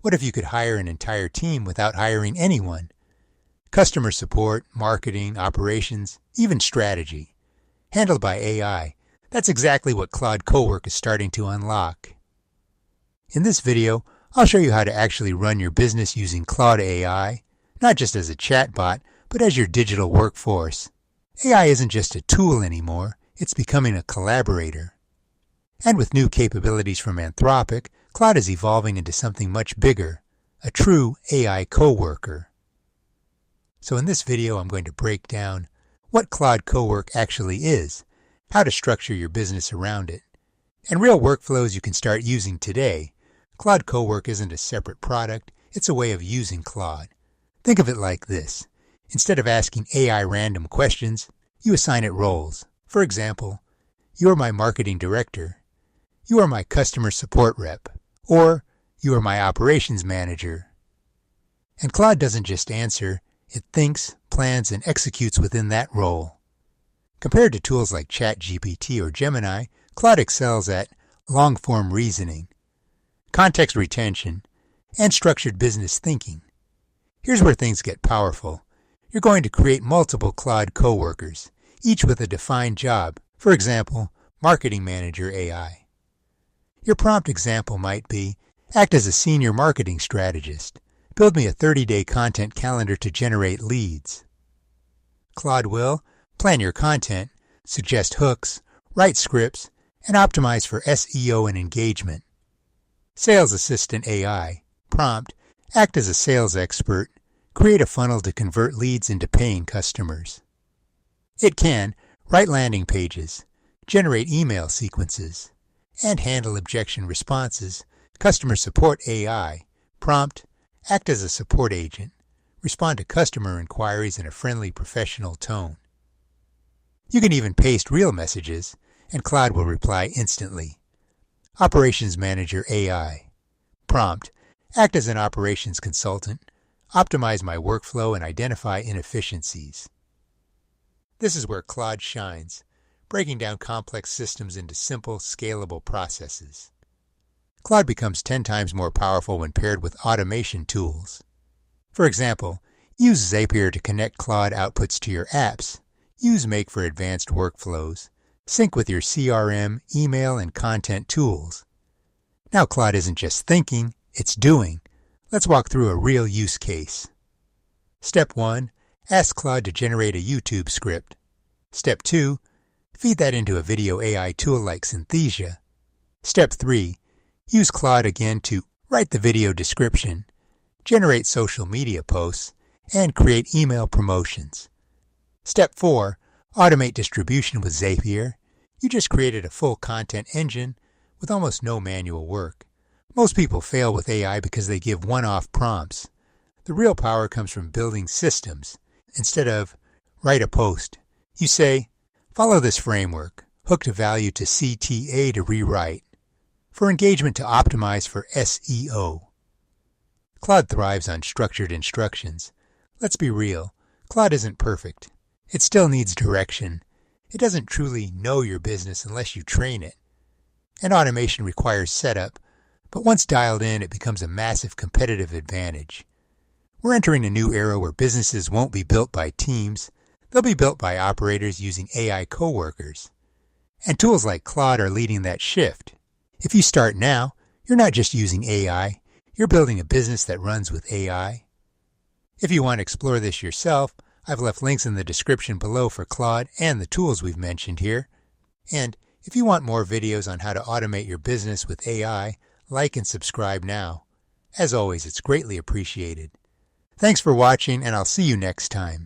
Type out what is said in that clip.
What if you could hire an entire team without hiring anyone? Customer support, marketing, operations, even strategy. Handled by AI. That's exactly what Claude Cowork is starting to unlock. In this video, I'll show you how to actually run your business using Claude AI, not just as a chatbot, but as your digital workforce. AI isn't just a tool anymore, it's becoming a collaborator. And with new capabilities from Anthropic, Claude is evolving into something much bigger, a true AI coworker. So in this video, I'm going to break down what Claude Cowork actually is, how to structure your business around it, and real workflows you can start using today. Claude Cowork isn't a separate product, it's a way of using Claude. Think of it like this. Instead of asking AI random questions, you assign it roles. For example, you are my marketing director, you are my customer support rep, or you are my operations manager. And Claude doesn't just answer, it thinks, plans, and executes within that role. Compared to tools like ChatGPT or Gemini, Claude excels at long-form reasoning, context retention, and structured business thinking. Here's where things get powerful. You're going to create multiple Claude coworkers, each with a defined job. For example, Marketing Manager AI. Your prompt example might be, act as a senior marketing strategist. Build me a 30-day content calendar to generate leads. Claude will plan your content, suggest hooks, write scripts, and optimize for SEO and engagement. Sales Assistant AI. Prompt, act as a sales expert. Create a funnel to convert leads into paying customers. It can write landing pages, generate email sequences, and handle objection responses. Customer Support AI. Prompt, act as a support agent. Respond to customer inquiries in a friendly, professional tone. You can even paste real messages, and Claude will reply instantly. Operations Manager AI. Prompt, act as an operations consultant. Optimize my workflow and identify inefficiencies. This is where Claude shines, breaking down complex systems into simple, scalable processes. Claude becomes 10 times more powerful when paired with automation tools. For example, use Zapier to connect Claude outputs to your apps. Use Make for advanced workflows. Sync with your CRM, email, and content tools. Now Claude isn't just thinking, it's doing. Let's walk through a real use case. Step 1. Ask Claude to generate a YouTube script. Step 2. Feed that into a video AI tool like Synthesia. Step 3. Use Claude again to write the video description, generate social media posts, and create email promotions. Step 4. Automate distribution with Zapier. You just created a full content engine with almost no manual work. Most people fail with AI because they give one-off prompts. The real power comes from building systems. Instead of, write a post, you say, follow this framework, hook to value to CTA to rewrite, for engagement to optimize for SEO. Claude thrives on structured instructions. Let's be real, Claude isn't perfect. It still needs direction. It doesn't truly know your business unless you train it. And automation requires setup, but once dialed in, it becomes a massive competitive advantage. We're entering a new era where businesses won't be built by teams, they'll be built by operators using AI coworkers. And tools like Claude are leading that shift. If you start now, you're not just using AI, you're building a business that runs with AI. If you want to explore this yourself, I've left links in the description below for Claude and the tools we've mentioned here. And if you want more videos on how to automate your business with AI, like and subscribe now. As always, it's greatly appreciated. Thanks for watching, and I'll see you next time.